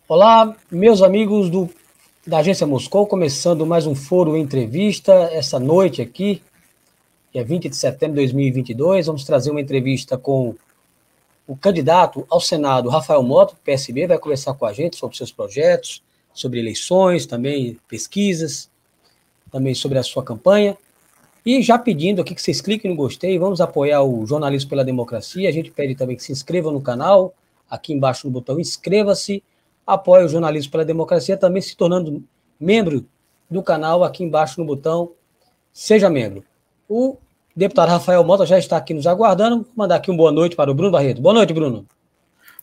Olá, meus amigos da Agência Moscou, começando mais um Foro Entrevista, essa noite aqui, dia 20 de setembro de 2022, vamos trazer uma entrevista com o candidato ao Senado, Rafael Mota, do PSB, vai conversar com a gente sobre seus projetos, sobre eleições, também pesquisas, também sobre a sua campanha. E já pedindo aqui que vocês cliquem no gostei, vamos apoiar o Jornalismo pela Democracia, a gente pede também que se inscrevam no canal, aqui embaixo no botão inscreva-se, apoie o Jornalismo pela Democracia, também se tornando membro do canal, aqui embaixo no botão seja membro. O deputado Rafael Mota já está aqui nos aguardando, vou mandar aqui uma boa noite para o Bruno Barreto. Boa noite, Bruno.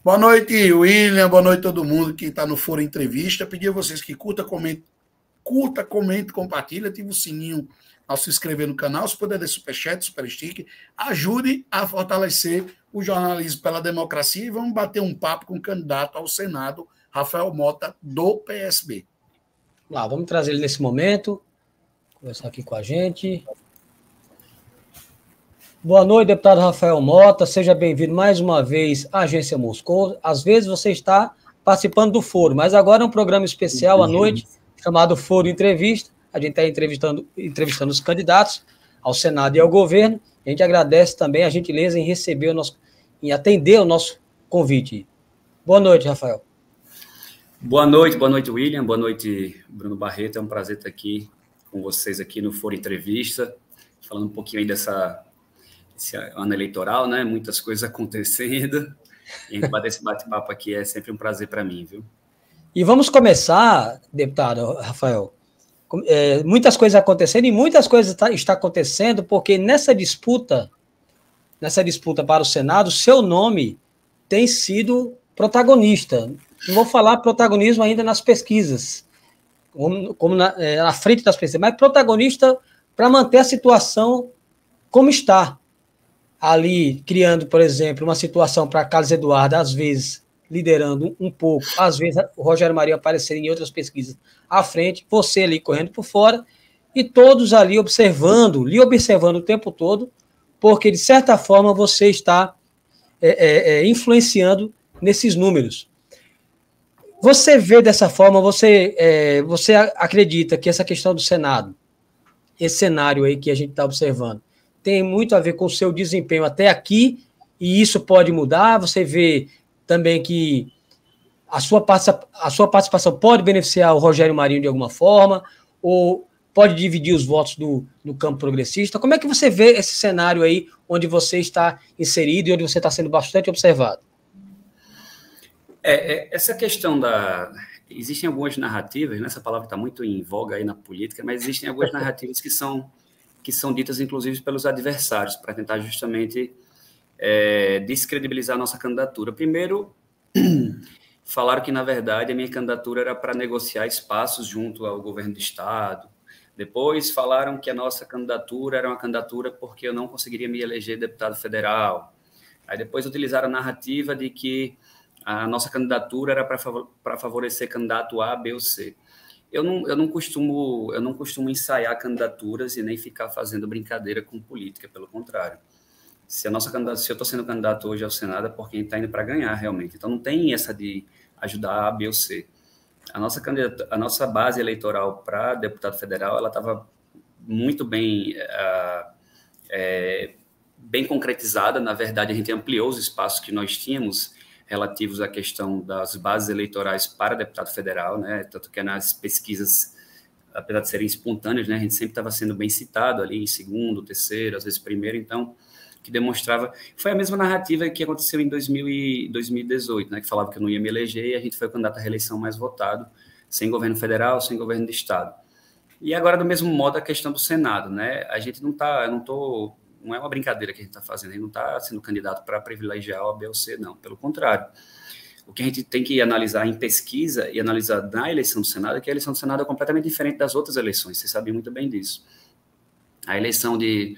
Boa noite, William, boa noite a todo mundo que está no Foro Entrevista. Pedir a vocês que curta, comente, compartilha, ative o sininho ao se inscrever no canal, se puder dar superchat, super stick, ajude a fortalecer o Jornalismo pela Democracia e vamos bater um papo com o candidato ao Senado, Rafael Mota, do PSB. Lá, vamos trazer ele nesse momento, conversar aqui com a gente. Boa noite, deputado Rafael Mota, seja bem-vindo mais uma vez à Agência Moscou. Às vezes você está participando do Foro, mas agora é um programa especial à noite, chamado Foro Entrevista. A gente está entrevistando os candidatos ao Senado e ao governo. A gente agradece também a gentileza em atender o nosso convite. Boa noite, Rafael. Boa noite, William. Boa noite, Bruno Barreto. É um prazer estar aqui com vocês aqui no Foro Entrevista, falando um pouquinho aí desse ano eleitoral, né? Muitas coisas acontecendo. E a gente bater esse bate-papo aqui é sempre um prazer para mim, viu? E vamos começar, deputado Rafael. Muitas coisas acontecendo e muitas coisas está acontecendo porque nessa disputa para o Senado, seu nome tem sido protagonista. Não vou falar protagonismo ainda nas pesquisas, como na frente das pesquisas, mas protagonista para manter a situação como está. Ali, criando, por exemplo, uma situação para Carlos Eduardo, às vezes liderando um pouco, às vezes o Rogério Marinho aparecendo em outras pesquisas à frente, você ali correndo por fora, e todos ali lhe observando o tempo todo, porque, de certa forma, você está influenciando nesses números. Você vê dessa forma, você acredita que essa questão do Senado, esse cenário aí que a gente está observando, tem muito a ver com o seu desempenho até aqui, e isso pode mudar? Você vê também que a sua participação pode beneficiar o Rogério Marinho de alguma forma, ou pode dividir os votos do campo progressista? Como é que você vê esse cenário aí, onde você está inserido e onde você está sendo bastante observado? Essa questão Existem algumas narrativas, né? Essa palavra está muito em voga aí na política, mas existem algumas narrativas que são ditas, inclusive, pelos adversários, para tentar justamente descredibilizar a nossa candidatura. Primeiro, falaram que, na verdade, a minha candidatura era para negociar espaços junto ao governo do Estado. Depois, falaram que a nossa candidatura era uma candidatura porque eu não conseguiria me eleger deputado federal. Aí, depois, utilizaram a narrativa de que a nossa candidatura era para favorecer candidato A, B ou C. Eu não costumo ensaiar candidaturas e nem ficar fazendo brincadeira com política, pelo contrário. Se eu estou sendo candidato hoje ao Senado é porque a gente está indo para ganhar, realmente. Então, não tem essa de ajudar A, B ou C. A nossa base eleitoral para deputado federal, ela estava muito bem concretizada. Na verdade, a gente ampliou os espaços que nós tínhamos relativos à questão das bases eleitorais para deputado federal, né? Tanto que nas pesquisas, apesar de serem espontâneas, né, a gente sempre estava sendo bem citado ali em segundo, terceiro, às vezes primeiro, então, que demonstrava... Foi a mesma narrativa que aconteceu em 2018, né, que falava que eu não ia me eleger e a gente foi o candidato à reeleição mais votado, sem governo federal, sem governo de Estado. E agora, do mesmo modo, a questão do Senado, né? A gente não é uma brincadeira que a gente está fazendo, a gente não está sendo candidato para privilegiar o A, B ou C, não, pelo contrário. O que a gente tem que analisar em pesquisa e analisar na eleição do Senado é que a eleição do Senado é completamente diferente das outras eleições, vocês sabem muito bem disso. A eleição de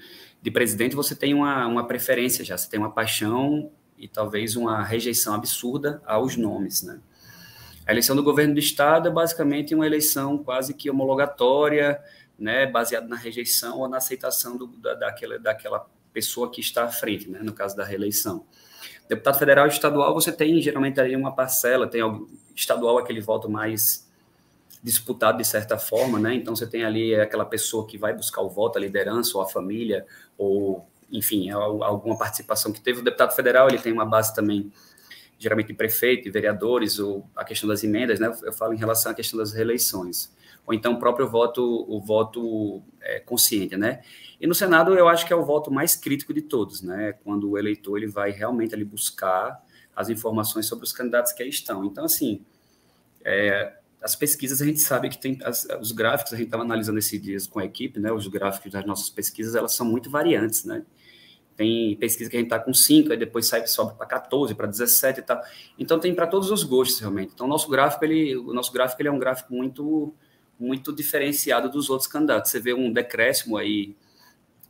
presidente, você tem uma preferência já, você tem uma paixão e talvez uma rejeição absurda aos nomes, né? A eleição do governo do Estado é basicamente uma eleição quase que homologatória, né, baseada na rejeição ou na aceitação daquela pessoa que está à frente, né, no caso da reeleição. Deputado federal e estadual, você tem geralmente ali uma parcela, tem estadual aquele voto mais disputado de certa forma, né? Então você tem ali aquela pessoa que vai buscar o voto, a liderança ou a família, ou enfim, alguma participação que teve. O deputado federal, ele tem uma base também, geralmente de prefeito, de vereadores, ou a questão das emendas, né? Eu falo em relação à questão das reeleições. Ou então o próprio voto, o voto consciente, né? E no Senado eu acho que é o voto mais crítico de todos, né? Quando o eleitor ele vai realmente ali buscar as informações sobre os candidatos que aí estão. Então, assim, as pesquisas a gente sabe que tem os gráficos, a gente estava analisando esses dias com a equipe, né? Os gráficos das nossas pesquisas, elas são muito variantes, né? Tem pesquisa que a gente está com 5, aí depois sobe para 14, para 17 e tal. Então tem para todos os gostos, realmente. Então o nosso gráfico ele é um gráfico muito diferenciado dos outros candidatos. Você vê um decréscimo aí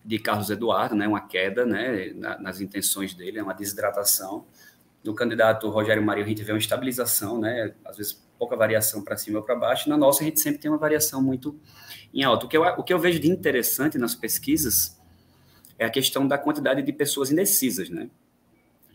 de Carlos Eduardo, né? Uma queda, né? Nas intenções dele, é uma desidratação. No candidato Rogério Marinho, a gente vê uma estabilização, né? Às vezes pouca variação para cima ou para baixo. Na nossa, a gente sempre tem uma variação muito em alta. O que eu vejo de interessante nas pesquisas é a questão da quantidade de pessoas indecisas, né?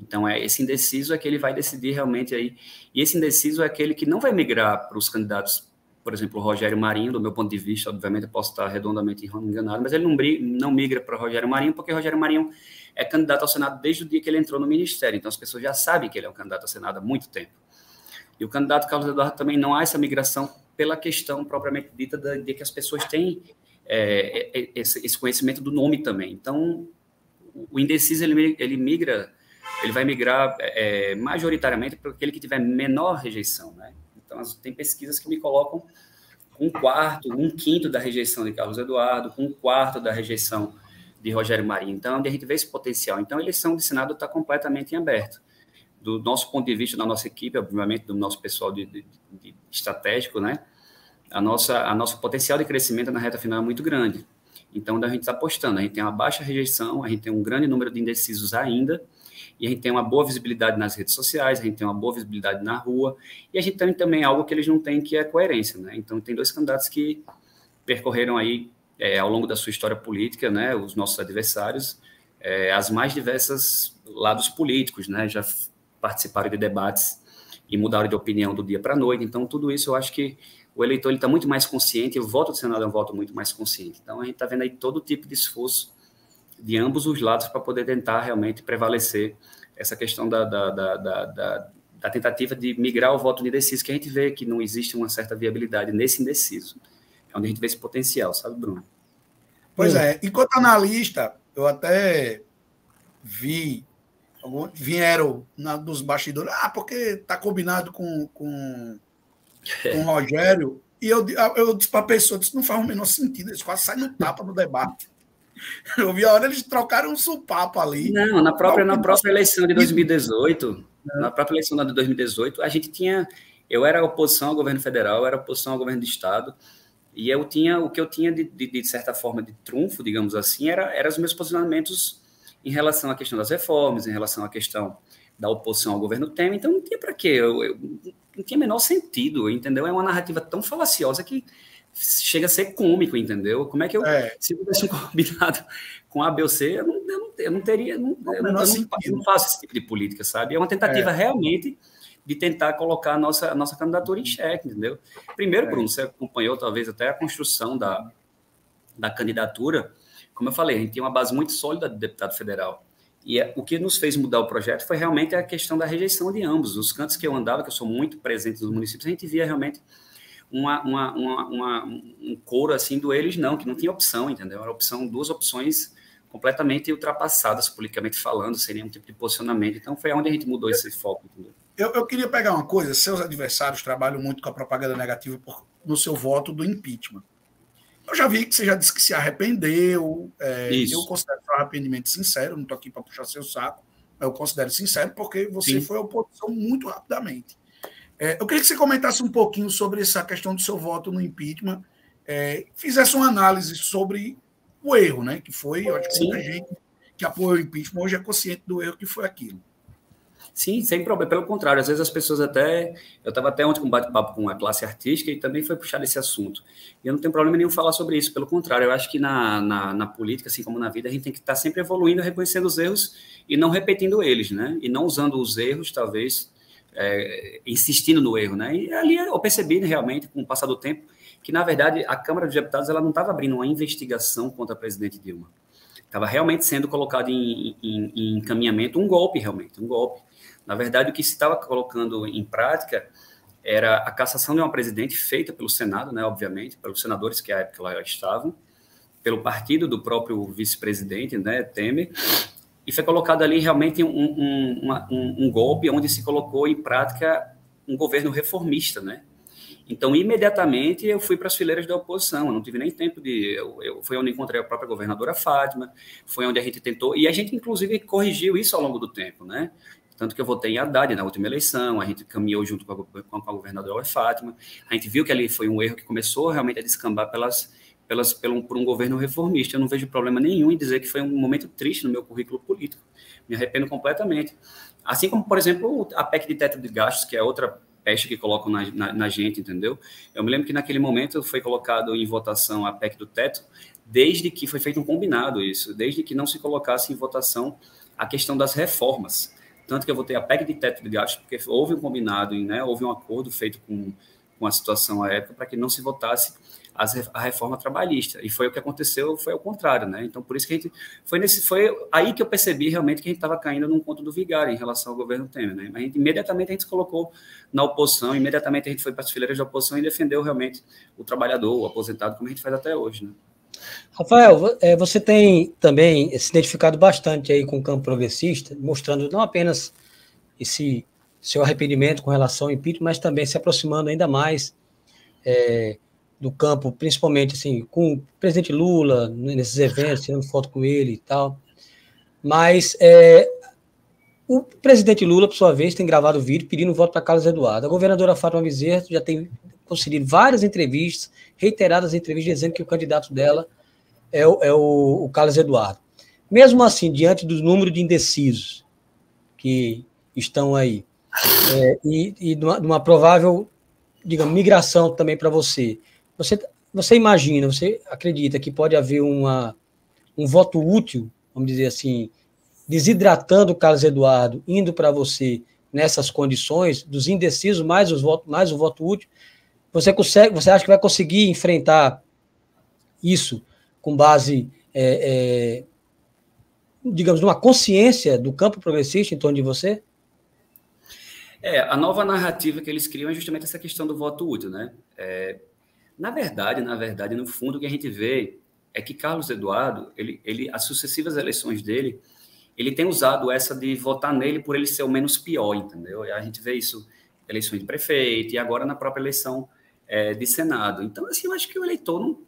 Então, esse indeciso é que ele vai decidir realmente aí. E esse indeciso é aquele que não vai migrar para os candidatos, por exemplo, o Rogério Marinho, do meu ponto de vista, obviamente eu posso estar redondamente enganado, mas ele não migra para o Rogério Marinho, porque o Rogério Marinho é candidato ao Senado desde o dia que ele entrou no ministério. Então, as pessoas já sabem que ele é um candidato ao Senado há muito tempo. E o candidato Carlos Eduardo também não há essa migração pela questão propriamente dita de que as pessoas têm esse conhecimento do nome também. Então, o indeciso, ele vai migrar majoritariamente para aquele que tiver menor rejeição, né? Então, tem pesquisas que me colocam com um quinto da rejeição de Carlos Eduardo, com um quarto da rejeição de Rogério Marinho. Então, onde a gente vê esse potencial. Então, a eleição do Senado está completamente em aberto. Do nosso ponto de vista, da nossa equipe, obviamente, do nosso pessoal de estratégico, né? A nosso potencial de crescimento na reta final é muito grande. Então, a gente está apostando. A gente tem uma baixa rejeição, a gente tem um grande número de indecisos ainda, e a gente tem uma boa visibilidade nas redes sociais, a gente tem uma boa visibilidade na rua, e a gente tem também algo que eles não têm, que é coerência, né? Então, tem 2 candidatos que percorreram aí, ao longo da sua história política, né, os nossos adversários, as mais diversas lados políticos, né? Já participaram de debates e mudaram de opinião do dia para a noite. Então, tudo isso eu acho que o eleitor está muito mais consciente, e o voto do Senado é um voto muito mais consciente. Então, a gente está vendo aí todo tipo de esforço de ambos os lados para poder tentar realmente prevalecer essa questão da tentativa de migrar o voto de indeciso, que a gente vê que não existe uma certa viabilidade nesse indeciso. É onde a gente vê esse potencial, sabe, Bruno? Pois é. Enquanto analista, eu até vieram dos bastidores, porque está combinado com o Rogério, e eu disse para a pessoa, não faz o menor sentido, eles quase saem no tapa no debate. Eu vi a hora eles trocaram um supapo ali. Não, na própria eleição de 2018, na própria eleição de 2018, a gente tinha, eu era oposição ao governo federal, eu era oposição ao governo do estado, e o que eu tinha de certa forma de trunfo, digamos assim, era os meus posicionamentos em relação à questão das reformas, em relação à questão da oposição ao governo Temer. Então não tinha para quê, não tinha menor sentido, entendeu? É uma narrativa tão falaciosa que chega a ser cômico, entendeu? Como é que se eu tivesse combinado com A, B ou C, eu não faço esse tipo de política, sabe? É uma tentativa realmente de tentar colocar a nossa candidatura em xeque, entendeu? Primeiro, Bruno, você acompanhou talvez até a construção da candidatura. Como eu falei, a gente tem uma base muito sólida de deputado federal. E o que nos fez mudar o projeto foi realmente a questão da rejeição de ambos. Os cantos que eu andava, que eu sou muito presente nos municípios, a gente via realmente um coro assim do eles não, que não tinha opção, entendeu? Era duas opções completamente ultrapassadas, politicamente falando, sem nenhum tipo de posicionamento. Então, foi onde a gente mudou esse foco, entendeu? Eu queria pegar uma coisa, seus adversários trabalham muito com a propaganda negativa no seu voto do impeachment. Eu já vi que você já disse que se arrependeu, eu considero um arrependimento sincero, não estou aqui para puxar seu saco, mas eu considero sincero porque você foi oposição muito rapidamente. Eu queria que você comentasse um pouquinho sobre essa questão do seu voto no impeachment, fizesse uma análise sobre o erro, né, que foi, eu acho que muita gente que apoia o impeachment hoje é consciente do erro que foi aquilo. Sim, sem problema. Pelo contrário, às vezes as pessoas até... Eu estava até ontem com um bate-papo com a classe artística e também foi puxado esse assunto. E eu não tenho problema nenhum falar sobre isso. Pelo contrário, eu acho que na política, assim como na vida, a gente tem que estar sempre evoluindo, reconhecendo os erros e não repetindo eles, né? E não usando os erros, talvez, insistindo no erro, né? E ali eu percebi realmente, com o passar do tempo, que, na verdade, a Câmara dos Deputados ela não estava abrindo uma investigação contra a presidente Dilma. Estava realmente sendo colocado em encaminhamento um golpe, realmente, um golpe. Na verdade, o que se estava colocando em prática era a cassação de uma presidente feita pelo Senado, né, obviamente, pelos senadores que à época lá estavam, pelo partido do próprio vice-presidente, né, Temer, e foi colocado ali realmente um golpe onde se colocou em prática um governo reformista, né? Então, imediatamente, eu fui para as fileiras da oposição, eu não tive nem tempo de... Foi onde encontrei a própria governadora Fátima, foi onde a gente tentou... E a gente, inclusive, corrigiu isso ao longo do tempo, né? Tanto que eu votei em Haddad na última eleição, a gente caminhou junto com a governadora Fátima, a gente viu que ali foi um erro que começou realmente a descambar por um governo reformista. Eu não vejo problema nenhum em dizer que foi um momento triste no meu currículo político. Me arrependo completamente. Assim como, por exemplo, a PEC de teto de gastos, que é outra peste que colocam na gente, entendeu? Eu me lembro que naquele momento foi colocado em votação a PEC do teto, desde que foi feito um combinado isso, desde que não se colocasse em votação a questão das reformas. Tanto que eu votei a PEC de teto de gastos, porque houve um combinado, né, houve um acordo feito com a situação à época para que não se votasse a reforma trabalhista. E foi o que aconteceu, foi ao contrário, né? Então, por isso que a gente... Foi aí que eu percebi realmente que a gente estava caindo num conto do vigário em relação ao governo Temer, né? Imediatamente a gente se colocou na oposição, imediatamente a gente foi para as fileiras da oposição e defendeu realmente o trabalhador, o aposentado, como a gente faz até hoje, né? Rafael, você tem também se identificado bastante aí com o campo progressista, mostrando não apenas esse seu arrependimento com relação ao impeachment, mas também se aproximando ainda mais do campo, principalmente assim, com o presidente Lula, nesses eventos, tirando foto com ele e tal. Mas o presidente Lula, por sua vez, tem gravado vídeo pedindo voto para Carlos Eduardo. A governadora Fátima Bezerra já tem concedido várias entrevistas, reiteradas entrevistas, dizendo que o candidato dela é o Carlos Eduardo. Mesmo assim, diante do número de indecisos que estão aí, e de uma provável, digamos, migração também para você, você imagina, você acredita que pode haver um voto útil, vamos dizer assim, desidratando o Carlos Eduardo, indo para você nessas condições, dos indecisos, mais o voto útil, você acha que vai conseguir enfrentar isso com base, digamos, numa consciência do campo progressista em torno de você? A nova narrativa que eles criam é justamente essa questão do voto útil, né? Na verdade, no fundo, o que a gente vê é que Carlos Eduardo, as sucessivas eleições dele, ele tem usado essa de votar nele por ele ser o menos pior, entendeu? A gente vê isso em eleições de prefeito e agora na própria eleição de Senado. Então, assim, eu acho que o eleitor não...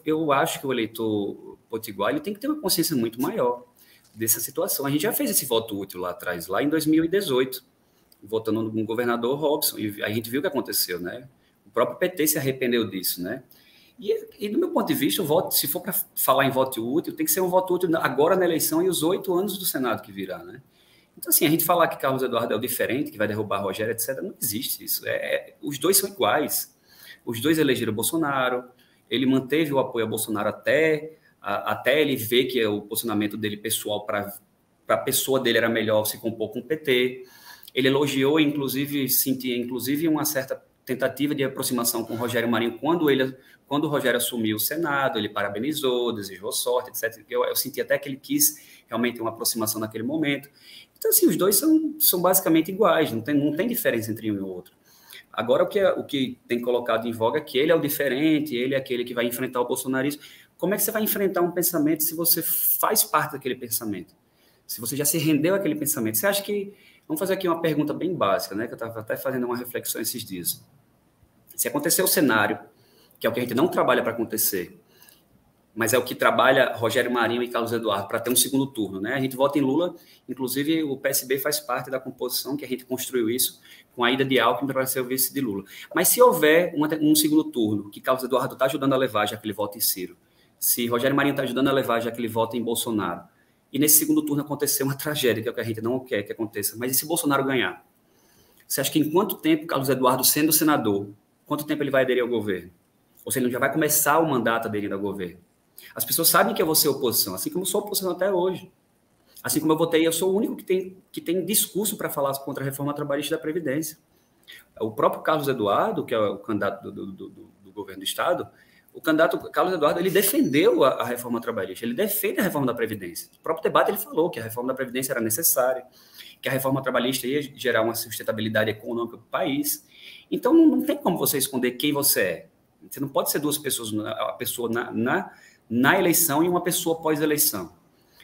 Eu acho que o eleitor potiguar ele tem que ter uma consciência muito maior dessa situação. A gente já fez esse voto útil lá atrás, lá em 2018, votando no governador Robson, e a gente viu o que aconteceu, né? O próprio PT se arrependeu disso, né? E do meu ponto de vista, o voto, se for para falar em voto útil, tem que ser um voto útil agora na eleição e os 8 anos do Senado que virá, né? Então, assim, a gente falar que Carlos Eduardo é o diferente, que vai derrubar Rogério, etc., não existe isso. Os dois são iguais. Os dois elegeram Bolsonaro, ele manteve o apoio a Bolsonaro até ele ver que o posicionamento dele pessoal para a pessoa dele era melhor se compor com o PT. Ele elogiou, inclusive, sentia uma certa tentativa de aproximação com o Rogério Marinho quando o Rogério assumiu o Senado, ele parabenizou, desejou sorte, etc. Eu senti até que ele quis realmente uma aproximação naquele momento. Então, assim, os dois são basicamente iguais, não tem diferença entre um e o outro. Agora, o que tem colocado em voga é que ele é o diferente, ele é aquele que vai enfrentar o bolsonarismo. Como é que você vai enfrentar um pensamento se você faz parte daquele pensamento? Se você já se rendeu àquele pensamento? Você acha que... Vamos fazer aqui uma pergunta bem básica, né? Que eu estava até fazendo uma reflexão esses dias. Se acontecer o cenário, que é o que a gente não trabalha para acontecer, mas é o que trabalha Rogério Marinho e Carlos Eduardo para ter um segundo turno, né? A gente vota em Lula, inclusive o PSB faz parte da composição que a gente construiu isso com a ida de Alckmin para ser o vice de Lula. Mas se houver um segundo turno, que Carlos Eduardo está ajudando a levar, já que ele vota em Ciro, se Rogério Marinho está ajudando a levar, já que ele vota em Bolsonaro, e nesse segundo turno acontecer uma tragédia, que é o que a gente não quer que aconteça, mas e se Bolsonaro ganhar? Você acha que em quanto tempo Carlos Eduardo, sendo senador, quanto tempo ele vai aderir ao governo? Ou seja, ele já vai começar o mandato aderindo ao governo. As pessoas sabem que eu vou ser oposição, assim como eu sou oposição até hoje. Assim como eu votei, eu sou o único que tem discurso para falar contra a reforma trabalhista da Previdência. O próprio Carlos Eduardo, que é o candidato do governo do Estado, o candidato Carlos Eduardo, ele defendeu a reforma trabalhista, ele defende a reforma da Previdência. No próprio debate ele falou que a reforma da Previdência era necessária, que a reforma trabalhista ia gerar uma sustentabilidade econômica para o país. Então, não tem como você esconder quem você é. Você não pode ser duas pessoas, a pessoa na eleição e uma pessoa pós-eleição.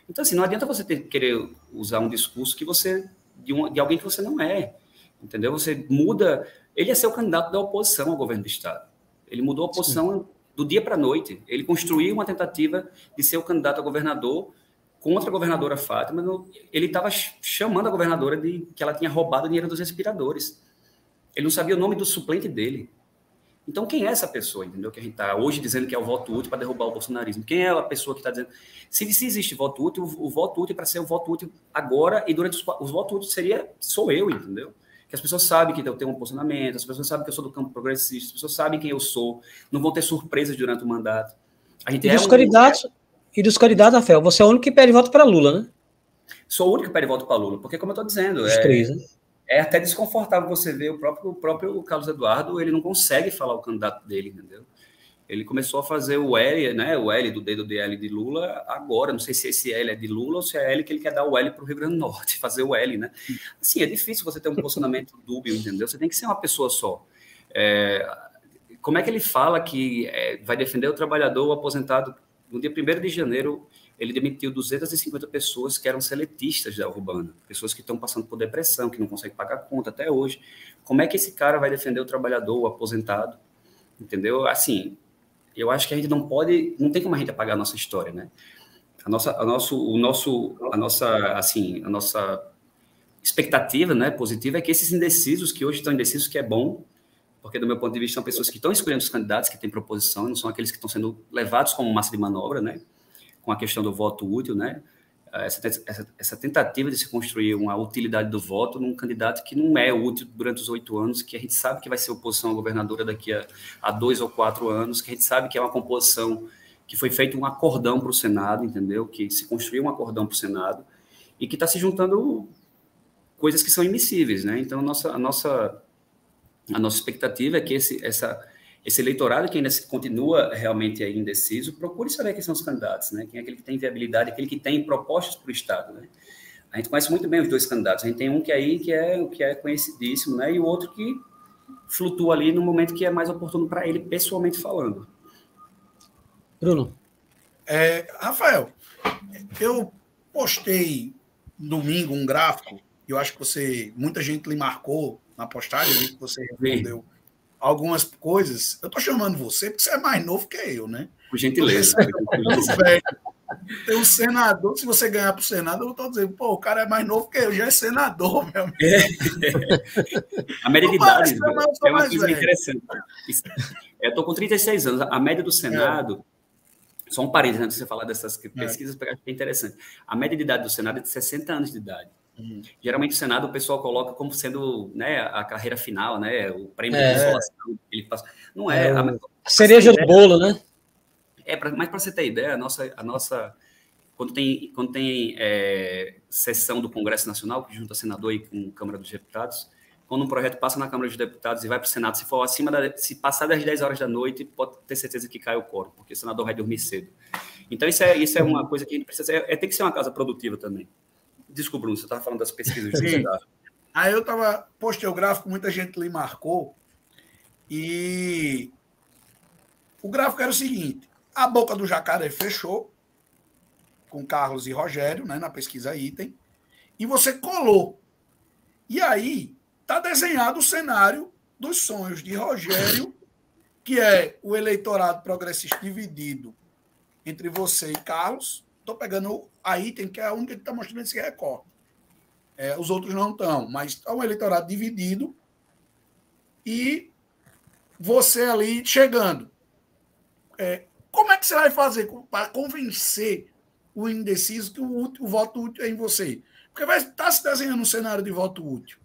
Então, assim, não adianta você querer usar um discurso que você de alguém que você não é, entendeu? Você muda... Ele ia ser o candidato da oposição ao governo do Estado. Ele mudou a oposição do dia para a noite. Ele construiu uma tentativa de ser o candidato a governador contra a governadora Fátima. Ele estava chamando a governadora de que ela tinha roubado o dinheiro dos respiradores. Ele não sabia o nome do suplente dele. Então, quem é essa pessoa, entendeu? Que a gente está hoje dizendo que é o voto útil para derrubar o bolsonarismo. Quem é a pessoa que está dizendo... Se existe voto útil, o voto útil para ser o voto útil agora e durante os votos úteis sou eu, entendeu? Que as pessoas sabem que eu tenho um posicionamento, as pessoas sabem que eu sou do campo progressista, as pessoas sabem quem eu sou, não vão ter surpresas durante o mandato. A gente e dos candidatos, Rafael, você é o único que pede voto para Lula, né? Sou o único que pede voto para Lula, porque, como eu estou dizendo, os três, né? É até desconfortável você ver o próprio Carlos Eduardo, ele não consegue falar o candidato dele, entendeu? Ele começou a fazer o L, né? O L do dedo de L de Lula agora. Não sei se esse L é de Lula ou se é L que ele quer dar o L para o Rio Grande do Norte, fazer o L, né? Assim, é difícil você ter um posicionamento dúbio, entendeu? Você tem que ser uma pessoa só. Como é que ele fala que vai defender o trabalhador, o aposentado? No dia 1º de janeiro, ele demitiu 250 pessoas que eram seletistas da Urbana, pessoas que estão passando por depressão, que não conseguem pagar conta até hoje. Como é que esse cara vai defender o trabalhador, o aposentado? Entendeu? Assim, eu acho que a gente não tem como a gente apagar a nossa história, né? A nossa expectativa, né, positiva é que esses indecisos, que hoje estão indecisos, que é bom, porque do meu ponto de vista são pessoas que estão escolhendo os candidatos que têm proposição, não são aqueles que estão sendo levados como massa de manobra, né? Com a questão do voto útil, né? Essa tentativa de se construir uma utilidade do voto num candidato que não é útil durante os 8 anos, que a gente sabe que vai ser oposição à governadora daqui a 2 ou 4 anos, que a gente sabe que é uma composição que foi feito um acordão para o Senado, entendeu? Que se construiu um acordão para o Senado e que está se juntando coisas que são imissíveis, né? Então, a nossa expectativa é que esse eleitorado que ainda continua realmente aí indeciso, procure saber quem são os candidatos, né? Quem é aquele que tem viabilidade, aquele que tem propostas para o Estado, né? A gente conhece muito bem os dois candidatos. A gente tem um que é conhecidíssimo, né? E o outro que flutua ali no momento que é mais oportuno para ele, pessoalmente falando. Bruno. Rafael, eu postei domingo um gráfico, eu acho que muita gente lhe marcou na postagem, vi que você respondeu algumas coisas. Eu estou chamando você porque você é mais novo que eu, né? Por gentileza. Tem um senador, se você ganhar para o Senado, eu estou dizendo, pô, o cara é mais novo que eu, já é senador, meu amigo. A média de idade é uma coisa interessante. Eu estou com 36 anos. A média do Senado, só um parênteses antes de você falar dessas pesquisas, porque acho que é interessante. A média de idade do Senado é de 60 anos de idade. Geralmente o Senado o pessoal coloca como sendo, né, a carreira final, né, o prêmio de consolação que ele passa. Não é. A cereja do bolo, né? Mas para você ter ideia, a nossa quando tem sessão do Congresso Nacional, que junta senador e com Câmara dos Deputados, quando um projeto passa na Câmara dos Deputados e vai para o Senado, se passar das 10 horas da noite, pode ter certeza que cai o quórum, porque o senador vai dormir cedo. Então, isso é uma coisa que a gente precisa... tem que ser uma casa produtiva também. Desculpa, Bruno, você estava falando das pesquisas. Aí eu postei o gráfico, muita gente lhe marcou, e o gráfico era o seguinte: a boca do jacaré fechou, com Carlos e Rogério, né, na pesquisa item, e você colou. E aí está desenhado o cenário dos sonhos de Rogério, que é o eleitorado progressista dividido entre você e Carlos. Estou pegando a item, que é a única que está mostrando esse recorte. Os outros não estão, mas está um eleitorado dividido e você ali chegando. Como é que você vai fazer para convencer o indeciso que o voto útil é em você. Porque vai estar se desenhando um cenário de voto útil.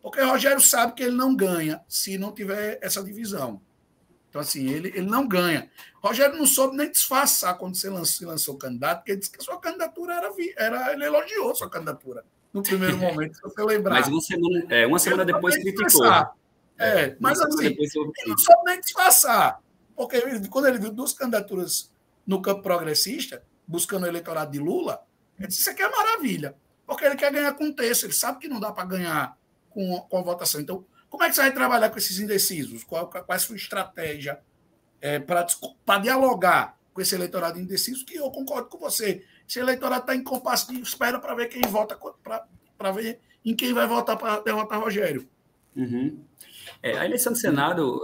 Porque Rogério sabe que ele não ganha se não tiver essa divisão. Então, assim, ele não ganha. Rogério não soube nem disfarçar quando se lançou candidato, porque ele disse que a sua candidatura ele elogiou a sua candidatura no primeiro momento, se você lembrar. Mas uma semana depois criticou. Mas assim, ele não soube nem disfarçar. Porque quando ele viu duas candidaturas no campo progressista, buscando o eleitorado de Lula, ele disse: isso aqui é maravilha. Porque ele quer ganhar com um terço, ele sabe que não dá para ganhar com a votação. Então, como é que você vai trabalhar com esses indecisos? Qual é a sua estratégia para dialogar com esse eleitorado indeciso? Que eu concordo com você. Esse eleitorado está em compasso de espera para ver quem vota, para ver em quem vai votar para derrotar Rogério. Uhum. A eleição do Senado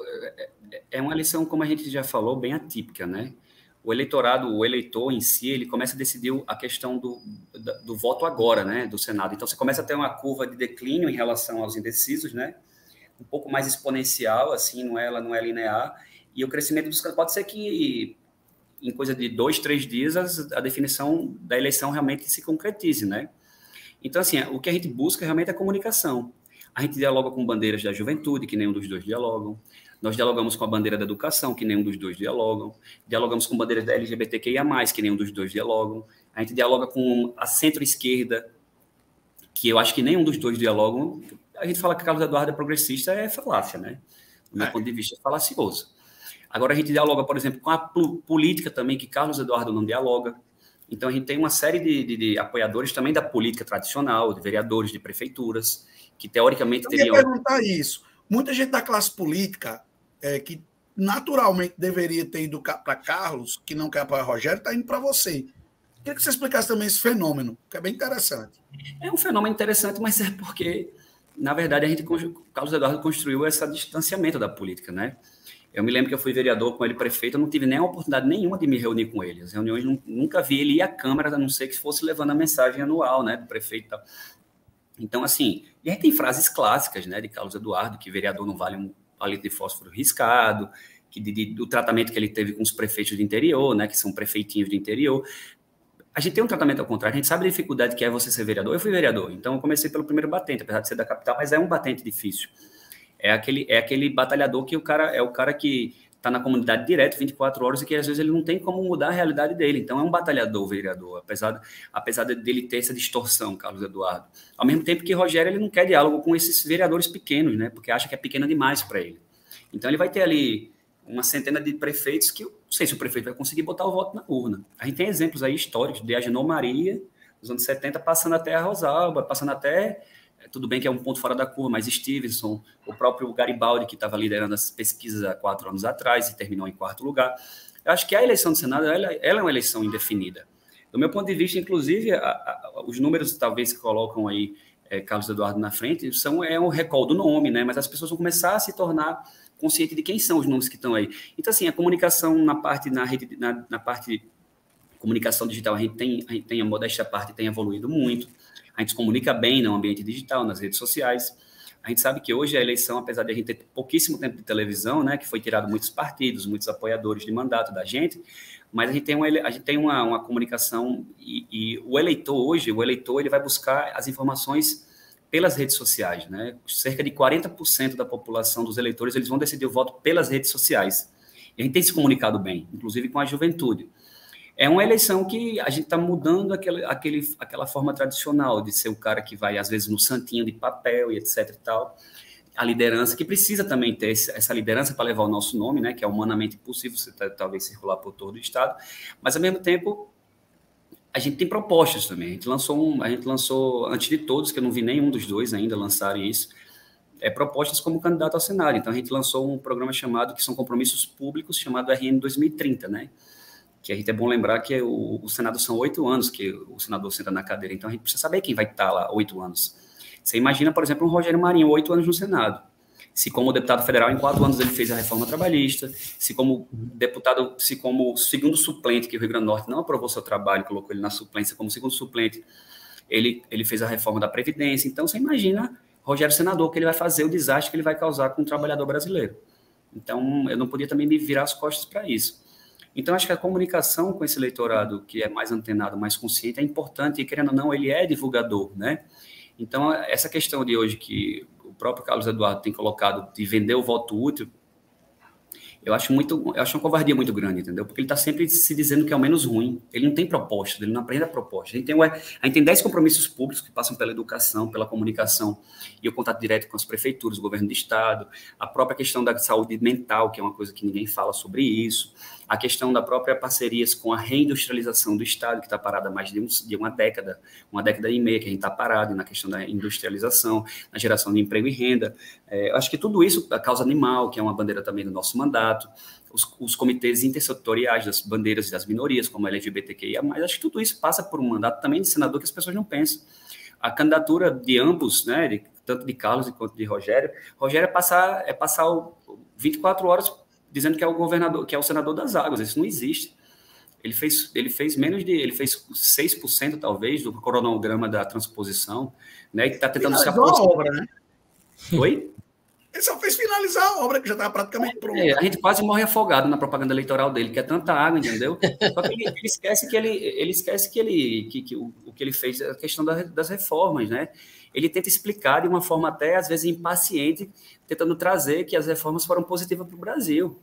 é uma eleição, como a gente já falou, bem atípica, né? O eleitor em si, ele começa a decidir a questão do voto agora, né, do Senado. Então, você começa a ter uma curva de declínio em relação aos indecisos, né? Um pouco mais exponencial, assim, ela não é linear, e o crescimento dos candidatos pode ser que em coisa de 2, 3 dias a definição da eleição realmente se concretize, né? Então, assim, o que a gente busca realmente é a comunicação. A gente dialoga com bandeiras da juventude, que nenhum dos dois dialogam. Nós dialogamos com a bandeira da educação, que nenhum dos dois dialogam. Dialogamos com bandeiras da LGBTQIA+, que nenhum dos dois dialogam. A gente dialoga com a centro-esquerda, que eu acho que nenhum dos dois dialogam. A gente fala que Carlos Eduardo é progressista, é falácia, né? Do meu ponto de vista, é falacioso. Agora, a gente dialoga, por exemplo, com a política também, que Carlos Eduardo não dialoga. Então, a gente tem uma série de apoiadores também da política tradicional, de vereadores, de prefeituras, que teoricamente teriam... Eu ia perguntar isso. Muita gente da classe política, que naturalmente deveria ter ido para Carlos, que não quer apoiar Rogério, está indo para você. Queria que você explicasse também esse fenômeno, que é bem interessante. É um fenômeno interessante, mas é porque, na verdade, Carlos Eduardo construiu esse distanciamento da política, né? Eu me lembro que eu fui vereador com ele, prefeito, eu não tive nem a oportunidade nenhuma de me reunir com ele. As reuniões, nunca vi ele ir à Câmara, a não ser que fosse levando a mensagem anual, né, do prefeito e tal. Então, assim, e aí tem frases clássicas, né, de Carlos Eduardo, que vereador não vale um palito de fósforo riscado, do tratamento que ele teve com os prefeitos do interior, né, que são prefeitinhos do interior. A gente tem um tratamento ao contrário, a gente sabe a dificuldade que é você ser vereador. Eu fui vereador, então eu comecei pelo primeiro batente, apesar de ser da capital, mas é um batente difícil. É aquele batalhador que o cara que está na comunidade direto 24 horas e que às vezes ele não tem como mudar a realidade dele. Então é um batalhador, vereador, apesar dele ter essa distorção, Carlos Eduardo. Ao mesmo tempo que Rogério ele não quer diálogo com esses vereadores pequenos, né? Porque acha que é pequeno demais para ele. Então ele vai ter ali uma centena de prefeitos que eu não sei se o prefeito vai conseguir botar o voto na urna. A gente tem exemplos aí históricos de Agenor Maria, nos anos 70, passando até a Rosalba, passando até... Tudo bem que é um ponto fora da curva, mas Stevenson, o próprio Garibaldi, que estava liderando as pesquisas há 4 anos atrás e terminou em 4º lugar. Eu acho que a eleição do Senado ela é uma eleição indefinida. Do meu ponto de vista, inclusive, os números talvez que colocam aí Carlos Eduardo na frente é um recall do nome, né? Mas as pessoas vão começar a se tornar conscientes de quem são os nomes que estão aí. Então, assim, a comunicação na parte de comunicação digital, a gente tem a modéstia parte, tem evoluído muito. A gente se comunica bem no ambiente digital, nas redes sociais. A gente sabe que hoje a eleição, apesar de a gente ter pouquíssimo tempo de televisão, né, que foi tirado muitos partidos, muitos apoiadores de mandato da gente, mas a gente tem uma comunicação e o eleitor ele vai buscar as informações pelas redes sociais, né? Cerca de 40% da população dos eleitores eles vão decidir o voto pelas redes sociais. E a gente tem se comunicado bem, inclusive com a juventude. É uma eleição que a gente está mudando aquela forma tradicional de ser o cara que vai, às vezes, no santinho de papel e etc e tal. A liderança, que precisa também ter essa liderança para levar o nosso nome, né, que é humanamente impossível você talvez circular por todo o Estado, mas, ao mesmo tempo, a gente tem propostas também. A gente lançou, antes de todos, que eu não vi nenhum dos dois ainda lançarem isso, propostas como candidato ao Senado. Então, a gente lançou um programa que são compromissos públicos, chamado RN 2030, né? Que a gente é bom lembrar que o Senado são 8 anos que o senador senta na cadeira, então a gente precisa saber quem vai estar lá 8 anos. Você imagina, por exemplo, um Rogério Marinho, 8 anos no Senado. Se como deputado federal, em 4 anos ele fez a reforma trabalhista, se como segundo suplente, que o Rio Grande do Norte não aprovou seu trabalho, colocou ele na suplência como segundo suplente, ele fez a reforma da Previdência. Então, você imagina, Rogério senador, que ele vai fazer o desastre que ele vai causar com o trabalhador brasileiro. Então, eu não podia também me virar as costas para isso. Então, acho que a comunicação com esse eleitorado que é mais antenado, mais consciente, é importante, e querendo ou não, ele é divulgador, né? Então, essa questão de hoje que o próprio Carlos Eduardo tem colocado de vender o voto útil, eu acho uma covardia muito grande, entendeu? Porque ele está sempre se dizendo que é o menos ruim. Ele não tem proposta, ele não aprende a proposta. A gente tem 10 compromissos públicos que passam pela educação, pela comunicação e o contato direto com as prefeituras, o governo do estado, a própria questão da saúde mental, que é uma coisa que ninguém fala sobre isso, a questão da própria parcerias com a reindustrialização do estado, que está parada há mais de uma década e meia que a gente está parado na questão da industrialização, na geração de emprego e renda. Eu acho que tudo isso, a causa animal, que é uma bandeira também do nosso mandato, os comitês intersetoriais das bandeiras das minorias, como a LGBTQIA+, acho que tudo isso passa por um mandato também de senador que as pessoas não pensam. A candidatura de ambos, né, tanto de Carlos quanto de Rogério é passar 24 horas dizendo que é o governador, que é o senador das águas. Isso não existe. Ele fez 6%, talvez, do cronograma da transposição, né, que está tentando se aproximar. A obra, né? Oi? Ele só fez finalizar a obra, que já estava praticamente pronta. A gente quase morre afogado na propaganda eleitoral dele, que é tanta água, entendeu? Só que ele esquece que o que ele fez é a questão das reformas, né? Ele tenta explicar de uma forma até, às vezes, impaciente, tentando trazer que as reformas foram positivas para o Brasil.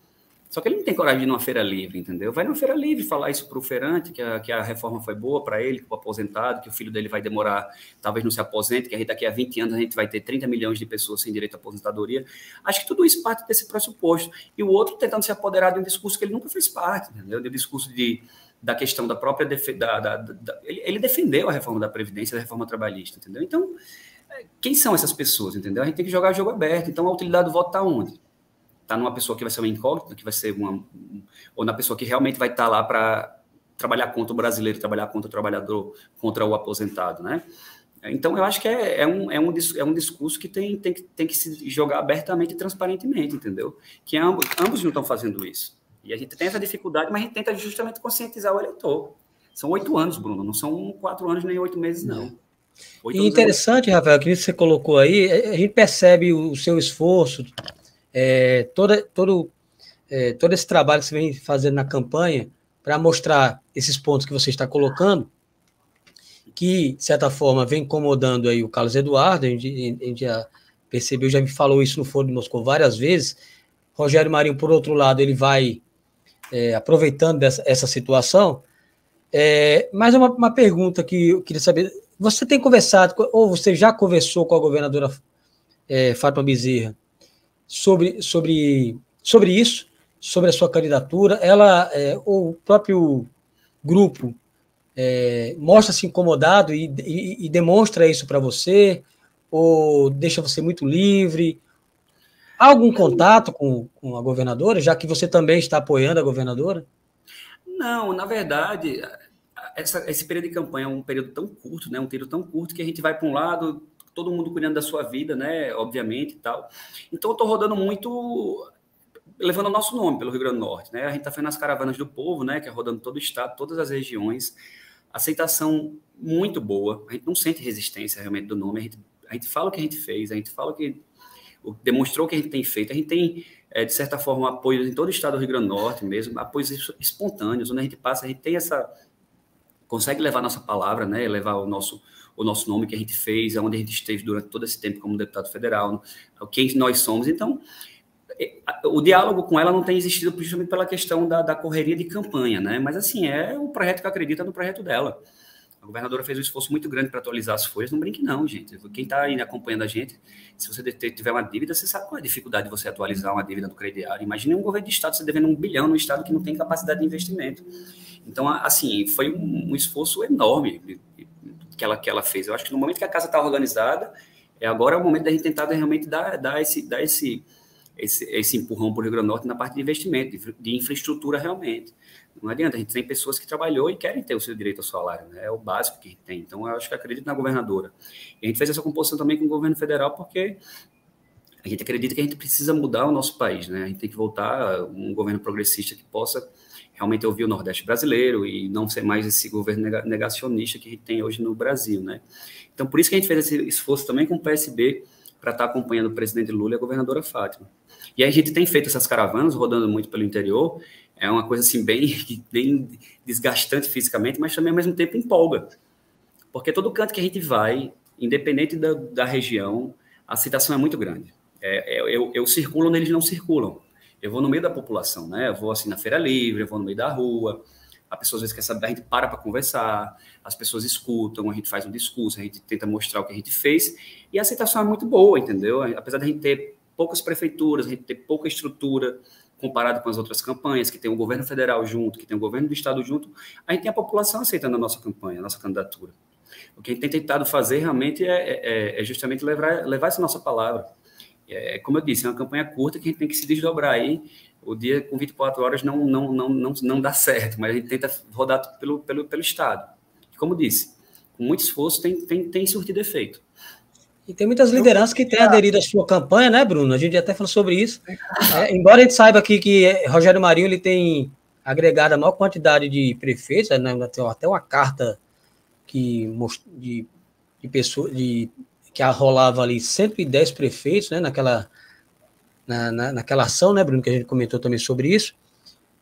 Só que ele não tem coragem de ir numa feira livre, entendeu? Vai numa feira livre falar isso para o feirante, que a reforma foi boa para ele, para o aposentado, que o filho dele vai demorar, talvez não se aposente, que daqui a 20 anos a gente vai ter 30 milhões de pessoas sem direito à aposentadoria. Acho que tudo isso parte desse pressuposto. E o outro tentando se apoderar de um discurso que ele nunca fez parte, entendeu? Do discurso da questão da própria... Ele defendeu a reforma da Previdência, da reforma trabalhista, entendeu? Então, quem são essas pessoas, entendeu? A gente tem que jogar jogo aberto. Então, a utilidade do voto está onde? Está numa pessoa que vai ser uma incógnita, que vai ser ou na pessoa que realmente vai estar lá para trabalhar contra o brasileiro, trabalhar contra o trabalhador, contra o aposentado, né? Então, eu acho que é um discurso que tem que se jogar abertamente e transparentemente, entendeu? Que ambos não estão fazendo isso. E a gente tem essa dificuldade, mas a gente tenta justamente conscientizar o eleitor. São 8 anos, Bruno, não são 4 anos nem 8 meses, não. E interessante, Rafael, que você colocou aí, a gente percebe o seu esforço, todo esse trabalho que você vem fazendo na campanha para mostrar esses pontos que você está colocando, que, de certa forma, vem incomodando aí o Carlos Eduardo, a gente já percebeu, já me falou isso no Foro de Moscou várias vezes. Rogério Marinho, por outro lado, ele vai aproveitando essa situação. Mas uma pergunta que eu queria saber, você tem conversado, ou você já conversou com a governadora Fátima Bezerra sobre isso, sobre a sua candidatura? O próprio grupo mostra-se incomodado e demonstra isso para você, ou deixa você muito livre? Há algum contato com a governadora, já que você também está apoiando a governadora? Não, na verdade, esse período de campanha é um período tão curto, né? Um período tão curto que a gente vai para um lado, todo mundo cuidando da sua vida, né? Obviamente e tal. Então, eu estou rodando muito, levando o nosso nome pelo Rio Grande do Norte, né? A gente está fazendo as caravanas do povo, né? Que é rodando todo o estado, todas as regiões. Aceitação muito boa. A gente não sente resistência realmente do nome. A gente fala o que a gente fez, a gente fala o que demonstrou o que a gente tem feito. A gente tem, de certa forma, apoio em todo o estado do Rio Grande do Norte mesmo, apoios espontâneos, onde a gente passa, a gente tem consegue levar a nossa palavra, né? Levar o nosso nome que a gente fez, onde a gente esteve durante todo esse tempo como deputado federal, quem nós somos. Então, o diálogo com ela não tem existido justamente pela questão da correria de campanha, né? Mas, assim, é um projeto que acredita no projeto dela. A governadora fez um esforço muito grande para atualizar as folhas. Não brinque, não, gente. Quem está aí acompanhando a gente, se você tiver uma dívida, você sabe qual é a dificuldade de você atualizar uma dívida do crediário. Imagine um governo de estado, você devendo 1 bilhão num estado que não tem capacidade de investimento. Então, assim, foi um esforço enorme que ela fez. Eu acho que no momento que a casa está organizada, agora é o momento da gente tentar realmente dar esse empurrão para o Rio Grande do Norte na parte de investimento, de infraestrutura realmente. Não adianta, a gente tem pessoas que trabalhou e querem ter o seu direito ao salário, né? É o básico que a gente tem. Então, eu acho que acredito na governadora. E a gente fez essa composição também com o governo federal porque a gente acredita que a gente precisa mudar o nosso país, né? A gente tem que voltar a um governo progressista que possa realmente ouvir o Nordeste brasileiro e não ser mais esse governo negacionista que a gente tem hoje no Brasil, né? Então, por isso que a gente fez esse esforço também com o PSB para estar acompanhando o presidente Lula e a governadora Fátima. E aí a gente tem feito essas caravanas, rodando muito pelo interior, É uma coisa assim bem desgastante fisicamente, mas também ao mesmo tempo empolga. Porque todo canto que a gente vai, independente da região, a aceitação é muito grande. Eu circulo onde eles não circulam. Eu vou no meio da população, né? Eu vou assim na feira livre, eu vou no meio da rua. A pessoa às vezes quer saber, a gente para conversar, as pessoas escutam, a gente faz um discurso, a gente tenta mostrar o que a gente fez, e a aceitação é muito boa, entendeu? Apesar de a gente ter poucas prefeituras, a gente ter pouca estrutura comparado com as outras campanhas, que tem o governo federal junto, que tem o governo do estado junto, a gente tem a população aceitando a nossa campanha, a nossa candidatura. O que a gente tem tentado fazer realmente é justamente levar essa nossa palavra. Como eu disse, é uma campanha curta que a gente tem que se desdobrar aí. O dia com 24 horas não dá certo, mas a gente tenta rodar pelo estado. E como disse, com muito esforço tem surtido efeito. E tem muitas lideranças que têm aderido à sua campanha, né, Bruno? A gente até falou sobre isso. Embora a gente saiba aqui que Rogério Marinho ele tem agregado a maior quantidade de prefeitos, né, tem até uma carta de pessoas que rolava ali 110 prefeitos, né, naquela ação, né, Bruno, que a gente comentou também sobre isso.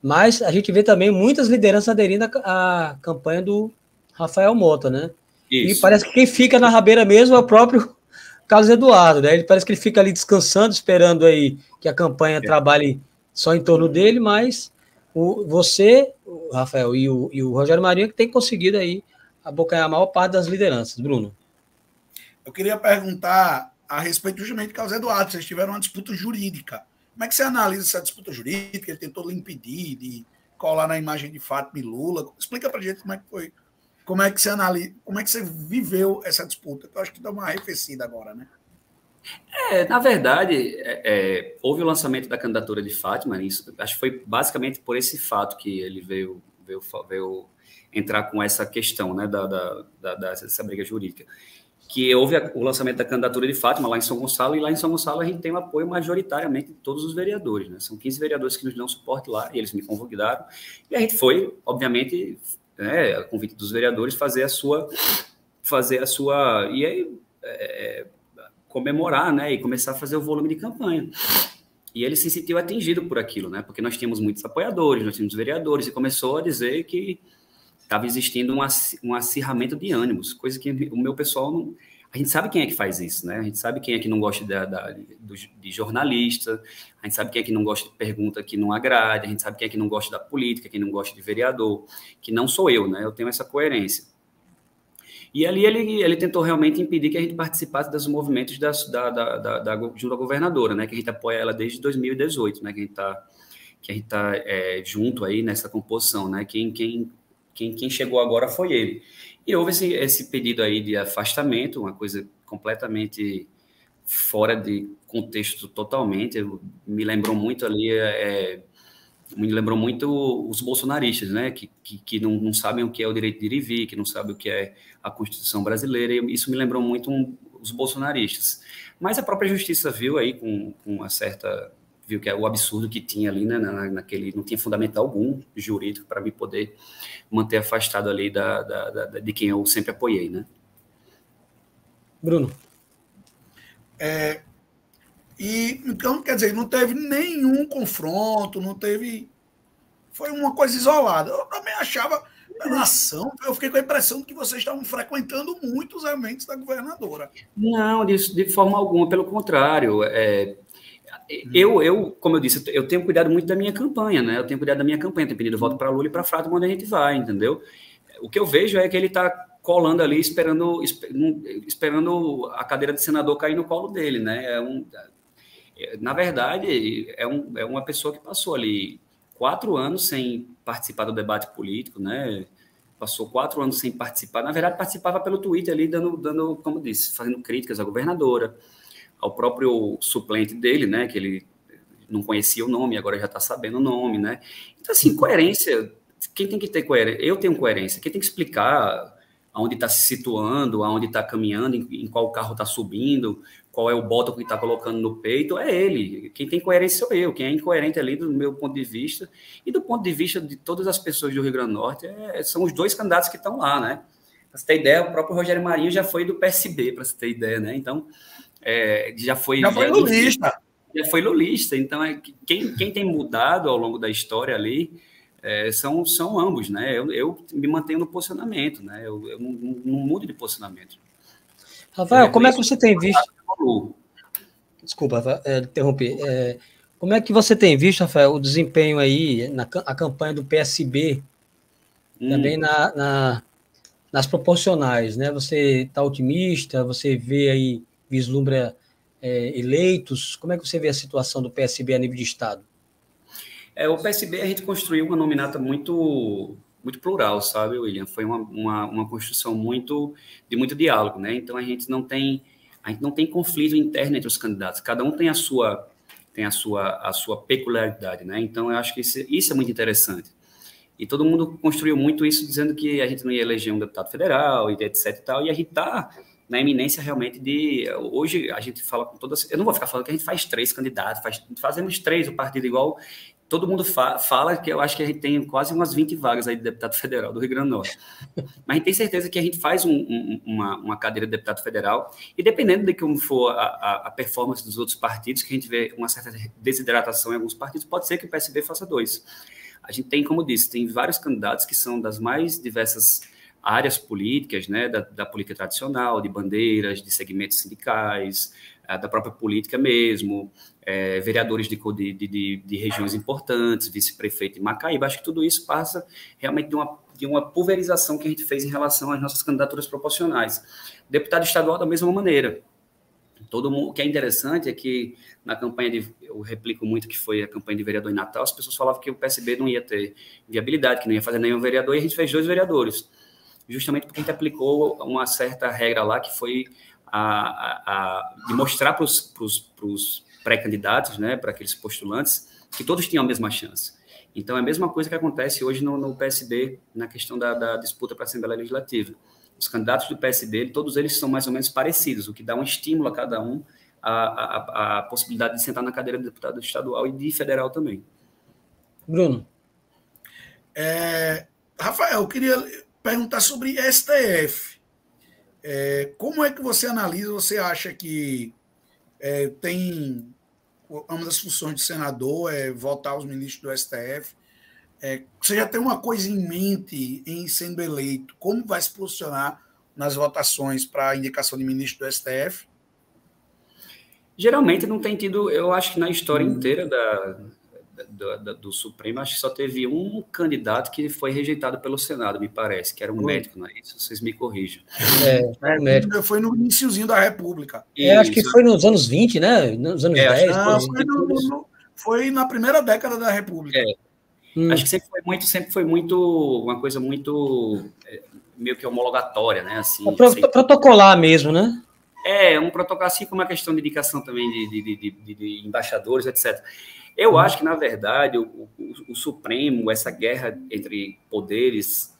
Mas a gente vê também muitas lideranças aderindo à campanha do Rafael Mota, né? Isso. E parece que quem fica na rabeira mesmo é o próprio Carlos Eduardo, né? Ele parece que ele fica ali descansando, esperando aí que a campanha trabalhe só em torno dele, mas você, o Rafael, e o Rogério Marinho que tem conseguido aí abocanhar a maior parte das lideranças. Bruno. Eu queria perguntar a respeito justamente de Carlos Eduardo. Vocês tiveram uma disputa jurídica. Como é que você analisa essa disputa jurídica? Ele tentou lhe impedir de colar na imagem de Fátima e Lula. Explica pra gente como é que foi. Como é que você analisa, como é que você viveu essa disputa? Eu acho que dá uma arrefecida agora, né? Na verdade, houve o lançamento da candidatura de Fátima, isso, acho que foi basicamente por esse fato que ele veio entrar com essa questão, né, dessa briga jurídica. Que houve o lançamento da candidatura de Fátima lá em São Gonçalo, e lá em São Gonçalo a gente tem o apoio majoritariamente de todos os vereadores, né? São 15 vereadores que nos dão suporte lá, e eles me convidaram, e a gente foi, obviamente, a convite dos vereadores, fazer a sua e aí comemorar, né, e começar a fazer o volume de campanha. E ele se sentiu atingido por aquilo, né, porque nós tínhamos muitos apoiadores, nós tínhamos vereadores, e começou a dizer que estava existindo um acirramento de ânimos, coisa que o meu pessoal não... A gente sabe quem é que faz isso, né? A gente sabe quem é que não gosta de jornalista, a gente sabe quem é que não gosta de pergunta que não agrade, a gente sabe quem é que não gosta da política, quem não gosta de vereador, que não sou eu, né? Eu tenho essa coerência. E ali ele tentou realmente impedir que a gente participasse dos movimentos junto à governadora, né? Que a gente apoia ela desde 2018, né? Que a gente tá junto aí nessa composição, né? Quem chegou agora foi ele. E houve esse pedido aí de afastamento, uma coisa completamente fora de contexto totalmente. Me lembrou muito ali, me lembrou muito os bolsonaristas, né? Que não sabem o que é o direito de ir e vir, que não sabem o que é a Constituição brasileira. E isso me lembrou muito os bolsonaristas. Mas a própria justiça viu aí com uma certa... viu que é o absurdo que tinha ali, né, não tinha fundamento algum jurídico para me poder manter afastado ali de quem eu sempre apoiei, né? Bruno. Então, quer dizer, não teve nenhum confronto, não teve... Foi uma coisa isolada. Eu também achava, pela ação, eu fiquei com a impressão de que vocês estavam frequentando muito os eventos da governadora. Não, de forma alguma, pelo contrário. Como eu disse, eu tenho cuidado muito da minha campanha, né? Eu tenho cuidado da minha campanha, tenho pedido voto para Lula e para Fátima onde a gente vai, entendeu? O que eu vejo é que ele está colando ali, esperando a cadeira de senador cair no colo dele, né? Na verdade, é uma pessoa que passou ali 4 anos sem participar do debate político, né? Passou 4 anos sem participar. Na verdade, participava pelo Twitter ali, dando, como disse, fazendo críticas à governadora, ao próprio suplente dele, né, que ele não conhecia o nome, agora já está sabendo o nome, né? Então, assim, coerência, quem tem que ter coerência? Eu tenho coerência, quem tem que explicar aonde está se situando, aonde está caminhando, em qual carro está subindo, qual é o botão que está colocando no peito, é ele. Quem tem coerência sou eu, quem é incoerente ali do meu ponto de vista, e do ponto de vista de todas as pessoas do Rio Grande do Norte, são os 2 candidatos que estão lá, né? Para você ter ideia, o próprio Rogério Marinho já foi do PSB, para você ter ideia, né? Então, já foi lulista. Já foi lulista. Então, quem tem mudado ao longo da história ali são ambos, né? Eu me mantenho no posicionamento, né? Eu não mudo de posicionamento. Rafael, como é que você tem visto... Desculpa, interromper. Como é que você tem visto, Rafael, o desempenho aí, a campanha do PSB, também nas proporcionais, né? Você está otimista? Você vê aí, vislumbra eleitos? Como é que você vê a situação do PSB a nível de Estado? O PSB, a gente construiu uma nominata muito plural, sabe, William? Foi uma construção de muito diálogo, né? Então, a gente não tem conflito interno entre os candidatos. Cada um tem a sua peculiaridade, né? Então, eu acho que isso é muito interessante. E todo mundo construiu muito isso dizendo que a gente não ia eleger um deputado federal, e etc e tal, e a gente está na iminência realmente de... Hoje, a gente fala com todas... Eu não vou ficar falando que a gente faz 3 candidatos, fazemos 3, o partido igual... Todo mundo fala que eu acho que a gente tem quase umas 20 vagas aí de deputado federal do Rio Grande do Norte. Mas a gente tem certeza que a gente faz uma cadeira de deputado federal e dependendo de como for a performance dos outros partidos, que a gente vê uma certa desidratação em alguns partidos, pode ser que o PSB faça 2. A gente tem, como disse, tem vários candidatos que são das mais diversas áreas políticas, né, da política tradicional, de bandeiras, de segmentos sindicais, da própria política mesmo, vereadores de regiões importantes, vice-prefeito em Macaíba. Acho que tudo isso passa realmente de uma pulverização que a gente fez em relação às nossas candidaturas proporcionais. Deputado estadual, da mesma maneira. Todo mundo, o que é interessante é que na campanha eu replico muito que foi a campanha de vereador em Natal, as pessoas falavam que o PSB não ia ter viabilidade, que não ia fazer nenhum vereador, e a gente fez 2 vereadores, justamente porque a gente aplicou uma certa regra lá, que foi de mostrar para os pré-candidatos, né, para aqueles postulantes, que todos tinham a mesma chance. Então, é a mesma coisa que acontece hoje no PSB, na questão da disputa para a Assembleia Legislativa. Os candidatos do PSB, todos eles são mais ou menos parecidos, o que dá um estímulo a cada um a possibilidade de sentar na cadeira de deputado estadual e de federal também. Bruno. Rafael, eu queria perguntar sobre STF. Como é que você analisa, você acha que tem uma das funções de senador votar os ministros do STF? Você já tem uma coisa em mente em sendo eleito? Como vai se posicionar nas votações para a indicação de ministro do STF? Geralmente não tem tido, eu acho que na história inteira do Supremo, acho que só teve um candidato que foi rejeitado pelo Senado, me parece, que era um médico, não é isso? Vocês me corrijam. Médico. Foi no iniciozinho da República. Acho que foi nos anos 20, né? Nos anos 10. Não, foi na primeira década da República. Acho que sempre foi muito uma coisa muito meio que homologatória, né? Assim, protocolar mesmo, né? Um protocolo, assim como a questão de indicação também de embaixadores, etc. Eu acho que, na verdade, o Supremo, essa guerra entre poderes,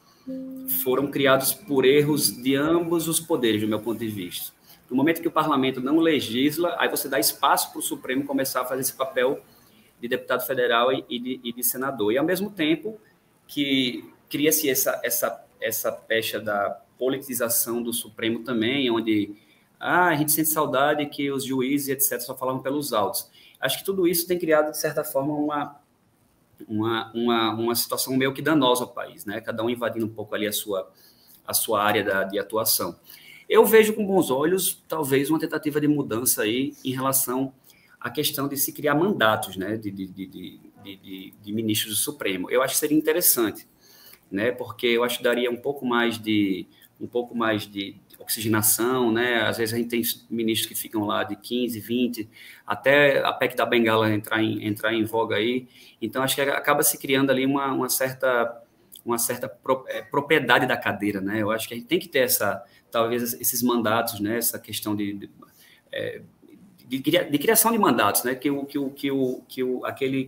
foram criados por erros de ambos os poderes, do meu ponto de vista. No momento que o parlamento não legisla, aí você dá espaço para o Supremo começar a fazer esse papel de deputado federal e de senador. E, ao mesmo tempo, que cria-se essa pecha da politização do Supremo também, onde a gente sente saudade que os juízes, etc., só falavam pelos autos. Acho que tudo isso tem criado, de certa forma, uma situação meio que danosa ao país, né? Cada um invadindo um pouco ali a sua área de atuação. Eu vejo com bons olhos, talvez, uma tentativa de mudança aí em relação à questão de se criar mandatos, né, de ministros do Supremo. Eu acho que seria interessante, né, porque eu acho que daria um pouco mais de oxigenação, né? Às vezes a gente tem ministros que ficam lá de 15, 20, até a PEC da Bengala entrar em voga aí. Então, acho que acaba se criando ali uma certa propriedade da cadeira, né? Eu acho que a gente tem que ter talvez esses mandatos, né? Essa questão de criação de mandatos, né? Aquele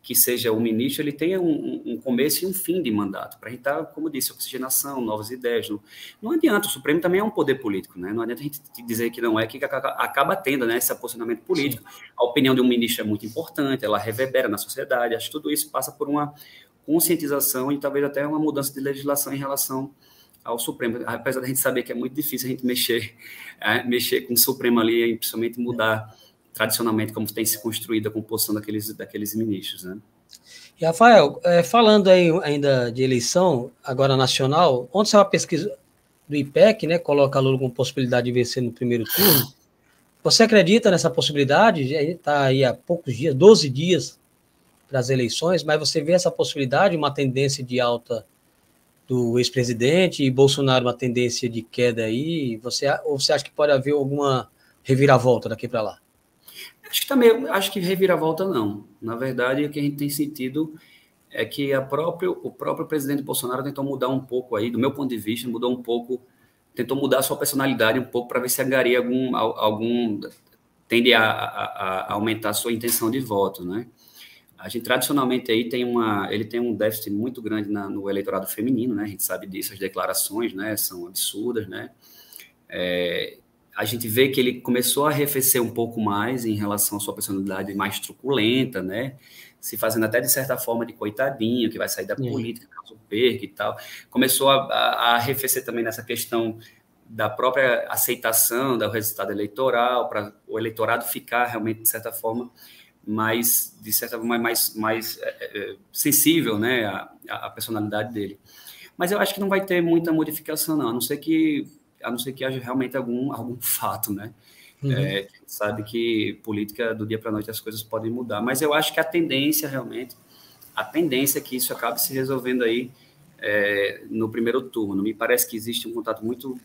que seja o ministro, ele tenha um começo e um fim de mandato, para a gente estar, como disse, oxigenação, novas ideias. Não adianta, o Supremo também é um poder político, né? Não adianta a gente dizer que não é, que acaba tendo, né, esse posicionamento político. Sim. A opinião de um ministro é muito importante, ela reverbera na sociedade, acho que tudo isso passa por uma conscientização e talvez até uma mudança de legislação em relação ao Supremo, apesar da gente saber que é muito difícil a gente mexer com o Supremo ali, e principalmente mudar tradicionalmente como tem se construído a composição daqueles ministros, né? E, Rafael, falando aí ainda de eleição, agora nacional, ontem saiu a pesquisa do IPEC, né, coloca Lula com possibilidade de vencer no primeiro turno. Você acredita nessa possibilidade? Está aí há poucos dias, 12 dias para as eleições, mas você vê essa possibilidade, uma tendência de alta do ex-presidente e Bolsonaro uma tendência de queda aí? Ou você acha que pode haver alguma reviravolta daqui para lá? Acho que reviravolta não. Na verdade, o que a gente tem sentido é que o próprio presidente Bolsonaro tentou mudar um pouco aí, do meu ponto de vista, tentou mudar a sua personalidade um pouco para ver se angaria tende a aumentar a sua intenção de voto, né? A gente tradicionalmente aí ele tem um déficit muito grande no eleitorado feminino, né? A gente sabe disso, as declarações, né, são absurdas, né? A gente vê que ele começou a arrefecer um pouco mais em relação à sua personalidade mais truculenta, né? Se fazendo até de certa forma de coitadinho, que vai sair da política, caso perca e tal. Começou a arrefecer também nessa questão da própria aceitação do resultado eleitoral, para o eleitorado ficar realmente, de certa forma, mais sensível, né, à personalidade dele. Mas eu acho que não vai ter muita modificação, não, a não ser que haja realmente algum fato, né? Uhum. A gente sabe que política, do dia para a noite, as coisas podem mudar, mas eu acho que a tendência é que isso acabe se resolvendo aí no primeiro turno. Me parece que existe um contato muito,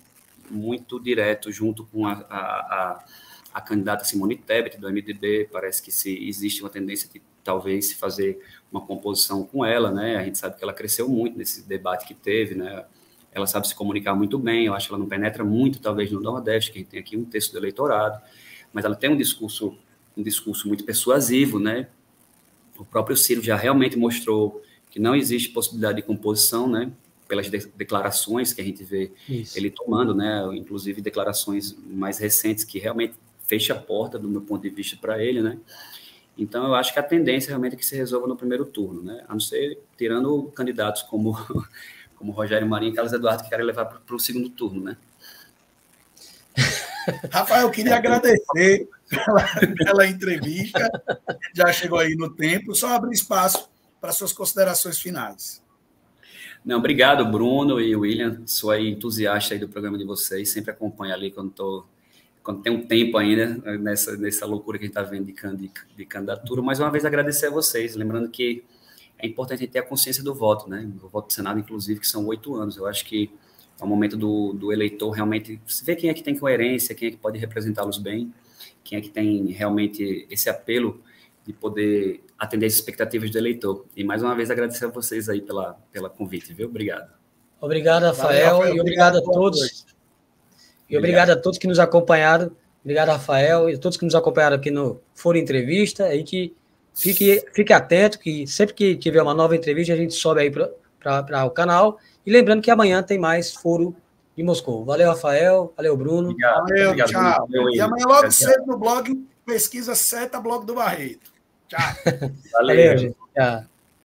muito direto junto com a candidata Simone Tebet, do MDB. Parece que existe uma tendência de talvez se fazer uma composição com ela, né? A gente sabe que ela cresceu muito nesse debate que teve, né? Ela sabe se comunicar muito bem, eu acho que ela não penetra muito, talvez, no Nordeste, que a gente tem aqui um terço do eleitorado, mas ela tem um discurso muito persuasivo, né? O próprio Ciro já realmente mostrou que não existe possibilidade de composição, né? Pelas declarações que a gente vê ele tomando, né? Inclusive declarações mais recentes que realmente fecha a porta, do meu ponto de vista, para ele, né? Então, eu acho que a tendência realmente é que se resolva no primeiro turno, né? A não ser tirando candidatos como Rogério Marinho e Carlos Eduardo, que querem levar para o segundo turno, né? Rafael, eu queria agradecer pela entrevista. Já chegou aí no tempo. Só abrir espaço para suas considerações finais. Não, obrigado, Bruno e William. Sou aí entusiasta aí do programa de vocês. Sempre acompanho ali quando tem um tempo ainda nessa loucura que a gente está vendo de candidatura. Mais uma vez, agradecer a vocês. Lembrando que é importante a gente ter a consciência do voto, né? O voto do Senado, inclusive, que são 8 anos. Eu acho que é o momento do eleitor realmente ver quem é que tem coerência, quem é que pode representá-los bem, quem é que tem realmente esse apelo de poder atender as expectativas do eleitor. E, mais uma vez, agradecer a vocês aí pela convite, viu? Obrigado. Obrigado, Rafael, e obrigado a todos. E obrigado a todos que nos acompanharam. Obrigado, Rafael, e a todos que nos acompanharam aqui no Foro Entrevista. Aí que fique atento, que sempre que tiver uma nova entrevista, a gente sobe aí para o canal. E lembrando que amanhã tem mais Foro de Moscou. Valeu, Rafael. Valeu, Bruno. Obrigado, tchau. Bruno. E amanhã logo cedo no blog, pesquisa Seta Blog do Barreto. Tchau. Valeu, gente. Tchau.